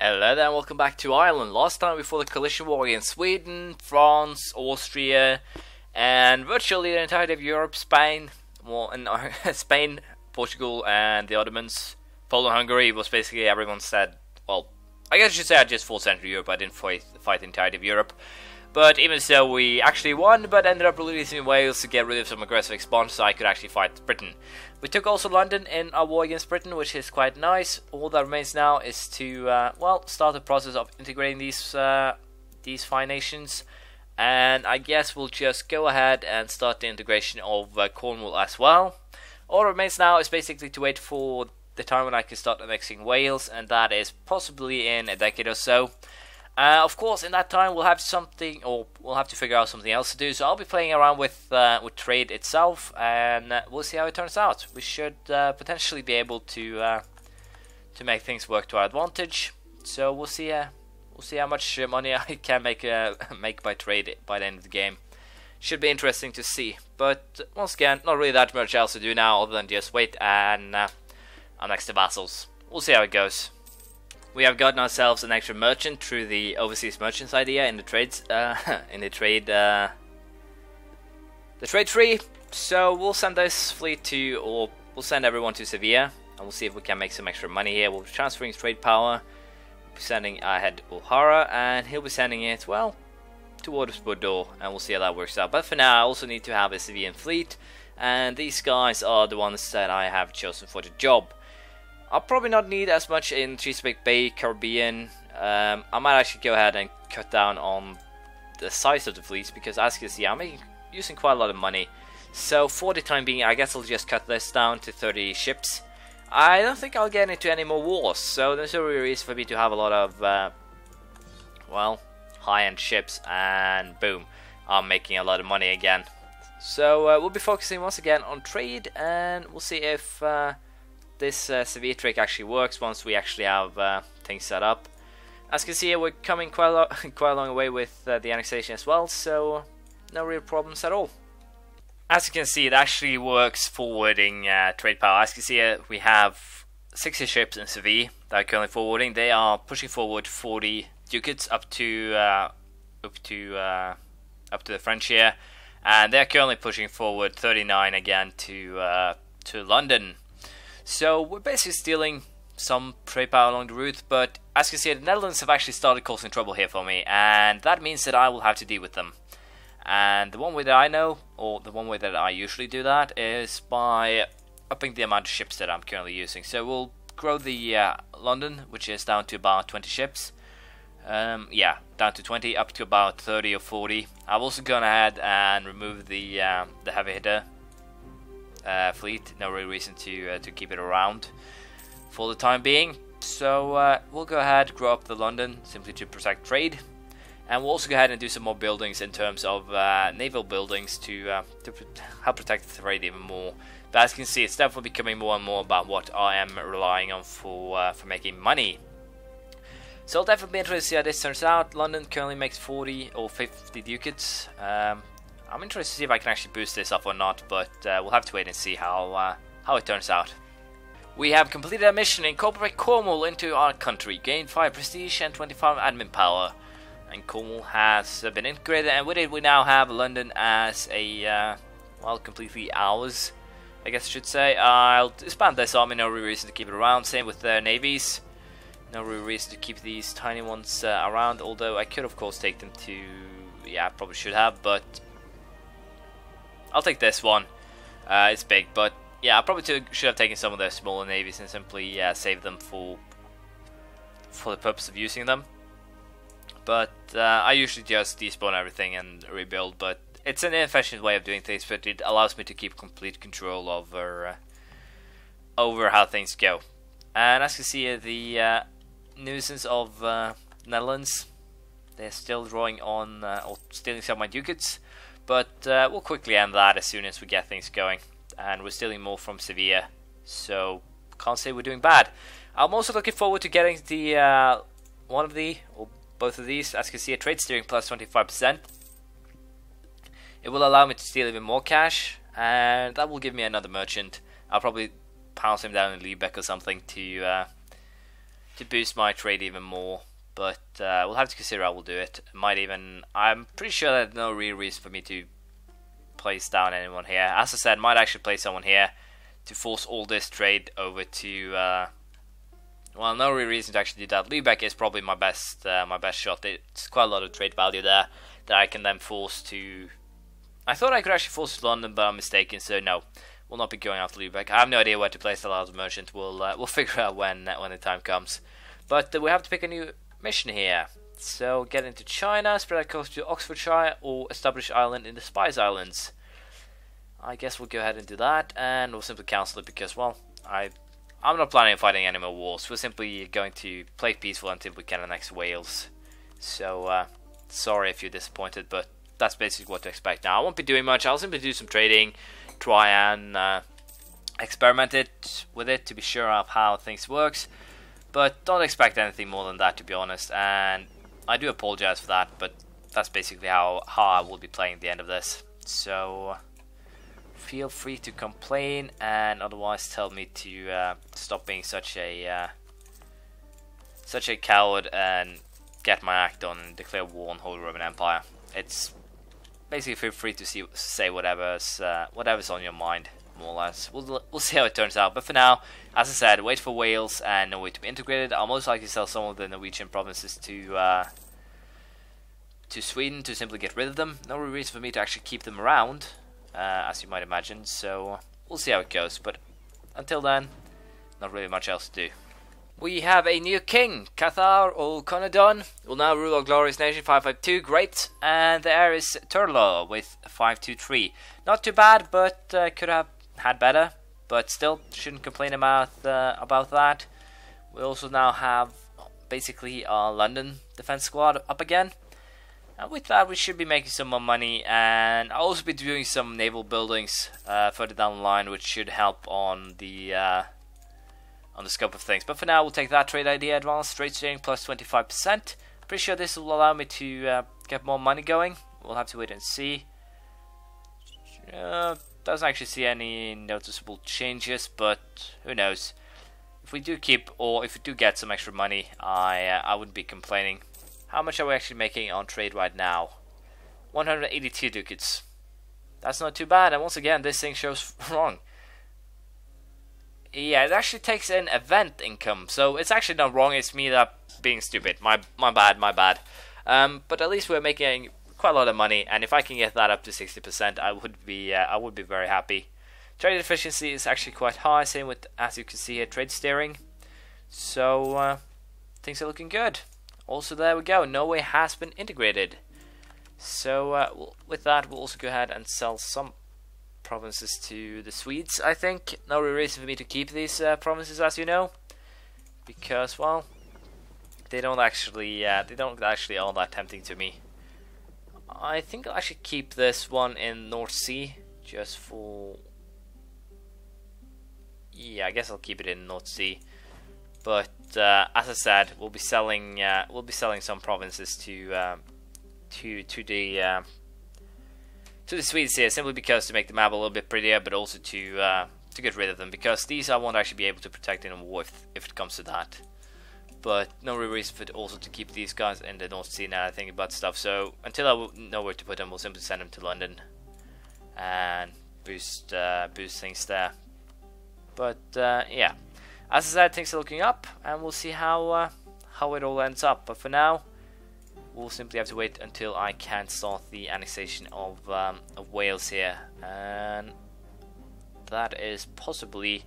Hello there and welcome back to Ireland. Last time before the collision war against Sweden, France, Austria, and virtually the entirety of Europe, Spain, Spain, Portugal, and the Ottomans. Poland, Hungary was basically everyone said, well, I guess you should say I just fought Central Europe, I didn't fight the entirety of Europe. But even so, we actually won, but ended up releasing Wales to get rid of some aggressive expansion so I could actually fight Britain. We took also London in our war against Britain, which is quite nice. All that remains now is to, start the process of integrating these fine nations. And I guess we'll just go ahead and start the integration of Cornwall as well. All that remains now is basically to wait for the time when I can start annexing Wales, and that is possibly in a decade or so. Of course, in that time we'll have to figure out something else to do. So I'll be playing around with trade itself, and we'll see how it turns out. We should potentially be able to make things work to our advantage. So we'll see how much money I can make by trade by the end of the game. Should be interesting to see. But once again, not really that much else to do now other than just wait and annex the vassals. We'll see how it goes. We have gotten ourselves an extra merchant through the overseas merchants idea in the trades, the trade tree. So we'll send this fleet we'll send everyone to Sevilla, and we'll see if we can make some extra money here. We'll be transferring trade power. We'll be sending ahead O'Hara, and he'll be sending it towards Bordeaux, and we'll see how that works out. But for now, I also need to have a Sevillian fleet, and these guys are the ones that I have chosen for the job. I'll probably not need as much in Chesapeake Bay, Caribbean. I might actually go ahead and cut down on the size of the fleets, because as you can see, I'm using quite a lot of money. So for the time being, I guess I'll just cut this down to 30 ships. I don't think I'll get into any more wars, so there's no real reason for me to have a lot of, high-end ships, and boom, I'm making a lot of money again. So we'll be focusing once again on trade, and we'll see if this Sevilla trick actually works once we actually have things set up. As you can see here, we're coming quite a long way with the annexation as well, so no real problems at all. As you can see, it actually works forwarding trade power. As you can see here, we have 60 ships in Sevilla that are currently forwarding. They are pushing forward 40 ducats up to the French here, and they're currently pushing forward 39 again to London. So we're basically stealing some trade power along the route, but as you can see, the Netherlands have actually started causing trouble here for me, and that means that I will have to deal with them. And the one way that I know, or the one way that I usually do that, is by upping the amount of ships that I'm currently using. So we'll grow the London, which is down to about 20 ships. Down to 20, up to about 30 or 40. I've also gone ahead and removed the heavy hitter fleet. No real reason to keep it around for the time being. So we'll go ahead, grow up the London simply to protect trade, and we'll also go ahead and do some more buildings in terms of naval buildings to help protect the trade even more. But as you can see, it's definitely becoming more and more about what I am relying on for making money. So I'll definitely be interested to see how this turns out. London currently makes 40 or 50 ducats. I'm interested to see if I can actually boost this up or not, but we'll have to wait and see how it turns out. We have completed our mission, incorporate Cornwall into our country, gain 5 prestige and 25 admin power. And Cornwall has been integrated, and with it we now have London as a, completely ours, I guess I should say. I'll disband this army, no real reason to keep it around, same with their navies. No real reason to keep these tiny ones around, although I could of course take them to, I probably should have, but I'll take this one. It's big, but yeah, I probably should have taken some of their smaller navies and simply save them for the purpose of using them. But I usually just despawn everything and rebuild, but it's an inefficient way of doing things, but it allows me to keep complete control over how things go. And as you can see here, the nuisance of Netherlands, they're still drawing on or stealing some of my ducats. But we'll quickly end that as soon as we get things going. And we're stealing more from Sevilla, so can't say we're doing bad. I'm also looking forward to getting the both of these. As you can see, a trade steering plus 25%. It will allow me to steal even more cash, and that will give me another merchant. I'll probably pounce him down in Lübeck or something to to boost my trade even more. But we'll have to consider how we'll do it. I'm pretty sure there's no real reason for me to place down anyone here. As I said, might actually place someone here to force all this trade over to. Well, no real reason to actually do that. Lübeck is probably my best shot. It's quite a lot of trade value there that I can then force to. I thought I could actually force to London, but I'm mistaken. So no, we'll not be going after Lübeck. I have no idea where to place the last merchant. We'll figure out when the time comes. But we have to pick a new mission here. So get into China, spread across to Oxfordshire, or establish island in the Spice Islands. I guess we'll go ahead and do that, and we'll simply cancel it because, well, I'm not planning on fighting any more wars. We're simply going to play peaceful until we can annex Wales. So sorry if you're disappointed, but that's basically what to expect now. I won't be doing much. I'll simply do some trading, try and experiment with it to be sure of how things works. But don't expect anything more than that, to be honest. And I do apologize for that, but that's basically how I will be playing at the end of this. So feel free to complain, and otherwise tell me to stop being such a coward and get my act on and declare war on Holy Roman Empire. It's basically feel free to say whatever's on your mind. More or less. We'll see how it turns out. But for now, as I said, wait for Wales and Norway to be integrated. I'll most likely sell some of the Norwegian provinces to Sweden to simply get rid of them. No real reason for me to actually keep them around, as you might imagine. So we'll see how it goes. But until then, not really much else to do. We have a new king, Cathar or Connaught, will now rule our glorious nation. 552, great. And the heir is Turlo with 523. Not too bad, but could have had better, but still shouldn't complain about that. We also now have basically our London defense squad up again, and with that we should be making some more money, and I'll also be doing some naval buildings further down the line, which should help on the scope of things. But for now, we'll take that trade idea. Advanced trade trading plus 25%. Pretty sure this will allow me to get more money going. We'll have to wait and see. Doesn't actually see any noticeable changes, but who knows? If we do get some extra money, I wouldn't be complaining. How much are we actually making on trade right now? 182 ducats. That's not too bad. And once again, this thing shows wrong. Yeah, it actually takes in event income, so it's actually not wrong. It's me that being stupid. My bad. But at least we're making quite a lot of money, and if I can get that up to 60%, I would be very happy. Trade efficiency is actually quite high, same with, as you can see here, trade steering. So things are looking good. Also, there we go, Norway has been integrated. So with that, we'll also go ahead and sell some provinces to the Swedes. I think no real reason for me to keep these provinces, as you know, because, well, they don't actually all that tempting to me. I think I'll actually keep this one in North Sea just for. Yeah, I guess I'll keep it in North Sea. But as I said, we'll be selling some provinces to the Swedes here, simply because to make the map a little bit prettier, but also to get rid of them, because these I won't actually be able to protect in a war if it comes to that. But no real reason for it also to keep these guys in the North Sea now I think about stuff. So until I know where to put them, we'll simply send them to London and boost things there. But yeah, as I said, things are looking up, and we'll see how it all ends up. But for now, we'll simply have to wait until I can start the annexation of Wales here, and that is possibly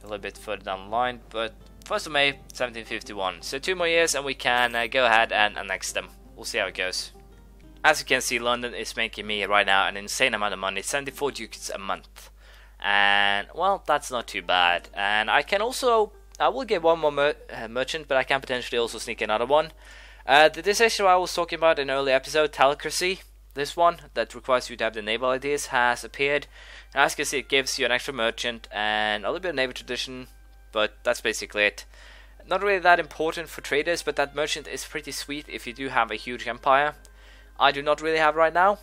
a little bit further down the line, but 1st of May 1751, so 2 more years and we can go ahead and annex them. We'll see how it goes. As you can see, London is making me right now an insane amount of money, 74 ducats a month, and well, that's not too bad. And I will get one more merchant, but I can potentially also sneak another one. The decision I was talking about in an early episode, Telecracy, this one that requires you to have the naval ideas, has appeared. And as you can see, it gives you an extra merchant and a little bit of naval tradition, but that's basically it. Not really that important for traders, but that merchant is pretty sweet if you do have a huge empire. I do not really have right now,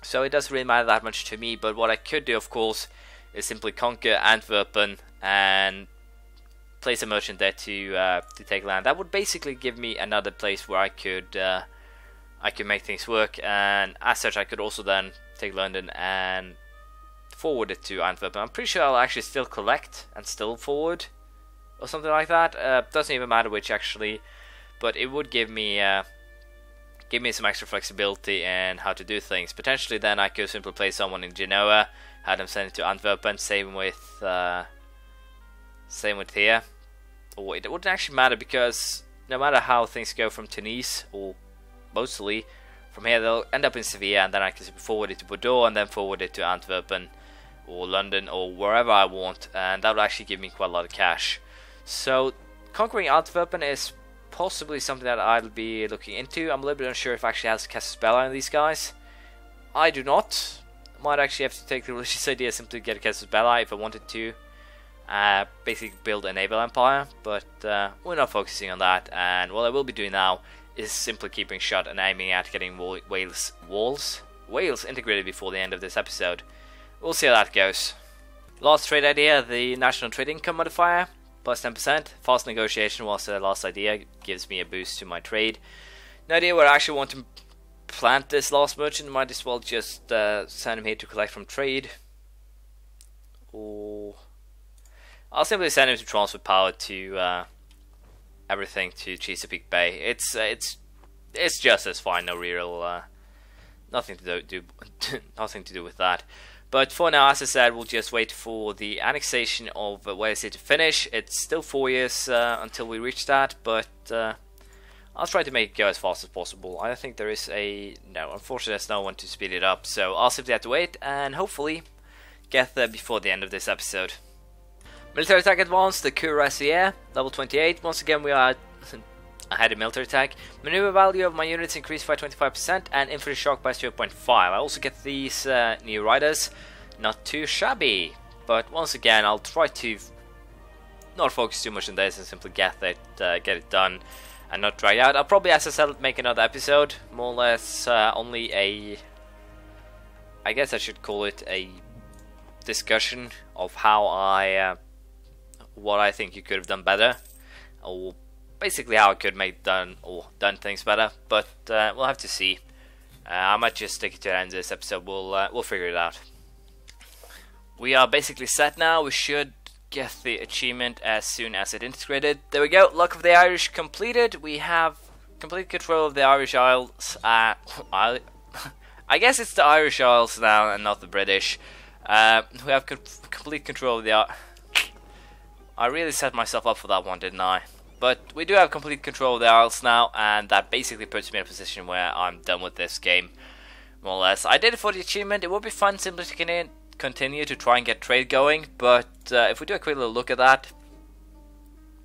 so it doesn't really matter that much to me. But what I could do, of course, is simply conquer Antwerpen and place a merchant there to take land. That would basically give me another place where I could make things work, and as such I could also then take London and forward it to Antwerp. I'm pretty sure I'll actually still collect and still forward or something like that. Doesn't even matter which actually, but it would give me some extra flexibility in how to do things. Potentially then I could simply place someone in Genoa, have them send it to Antwerp, and same with here. Or it wouldn't actually matter, because no matter how things go from Tunis, or mostly from here, they'll end up in Sevilla, and then I can forward it to Bordeaux and then forward it to Antwerp or London or wherever I want, and that would actually give me quite a lot of cash. So conquering Antwerpen is possibly something that I'll be looking into. I'm a little bit unsure if I actually has Casus Belli on these guys. I do not. Might actually have to take the religious idea simply to get a Casus Belli if I wanted to. Basically build a naval empire, but we're not focusing on that, and what I will be doing now is simply keeping shot and aiming at getting Wales integrated before the end of this episode. We'll see how that goes. Last trade idea, the national trade income modifier, plus 10%. Fast negotiation was the last idea, gives me a boost to my trade. No idea where I actually want to plant this last merchant. Might as well just send him here to collect from trade. Or I'll simply send him to transfer power to everything to Chesapeake Bay. It's just as fine. No real nothing to do nothing to do with that. But for now, as I said, we'll just wait for the annexation of Wales to finish. It's still 4 years until we reach that, but I'll try to make it go as fast as possible. I don't think there is no. Unfortunately, there's no one to speed it up, so I'll simply have to wait and hopefully get there before the end of this episode. Military attack advanced, the Cuirassier, level 28. Once again, we are ahead in military attack. Maneuver value of my units increased by 25% and infantry shock by 0.5. I also get these new riders. Not too shabby, but once again, I'll try to not focus too much on this and simply get it done and not drag out. I'll probably, as I said, make another episode, more or less only a, I guess I should call it a discussion of how what I think you could have done better, or basically how I could make done things better. But we'll have to see. I might just stick it to the end of this episode. We'll figure it out. We are basically set now. We should get the achievement as soon as it integrated. There we go. Luck of the Irish completed. We have complete control of the Irish Isles. I guess it's the Irish Isles now and not the British. We have complete control of the. I really set myself up for that one, didn't I? But we do have complete control of the Isles now, and that basically puts me in a position where I'm done with this game, more or less. I did it for the achievement. It would be fun simply to continue to try and get trade going, but if we do a quick little look at that,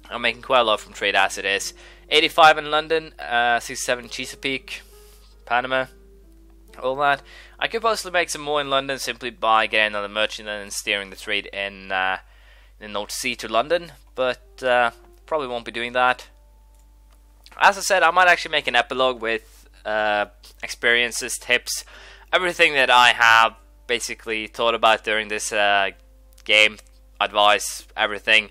I'm making quite a lot from trade as it is. 85 in London, 67 in Chesapeake, Panama, all that. I could possibly make some more in London simply by getting another merchant and steering the trade in the North Sea to London, but probably won't be doing that. As I said, I might actually make an epilogue with experiences, tips, everything that I have basically thought about during this game, advice, everything.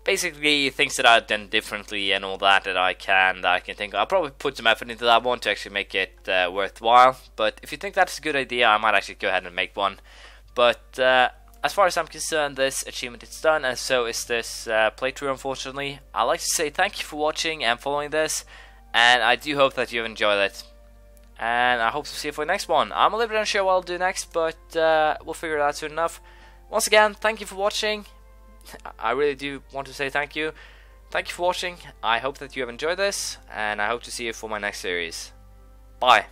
Basically things that I've done differently and all that I can think of. I'll probably put some effort into that one to actually make it worthwhile. But if you think that's a good idea, I might actually go ahead and make one. But as far as I'm concerned, this achievement is done, and so is this playthrough, unfortunately. I'd like to say thank you for watching and following this, and I do hope that you've enjoyed it. And I hope to see you for the next one. I'm a little bit unsure what I'll do next, but we'll figure it out soon enough. Once again, thank you for watching. I really do want to say thank you. Thank you for watching. I hope that you have enjoyed this, and I hope to see you for my next series. Bye.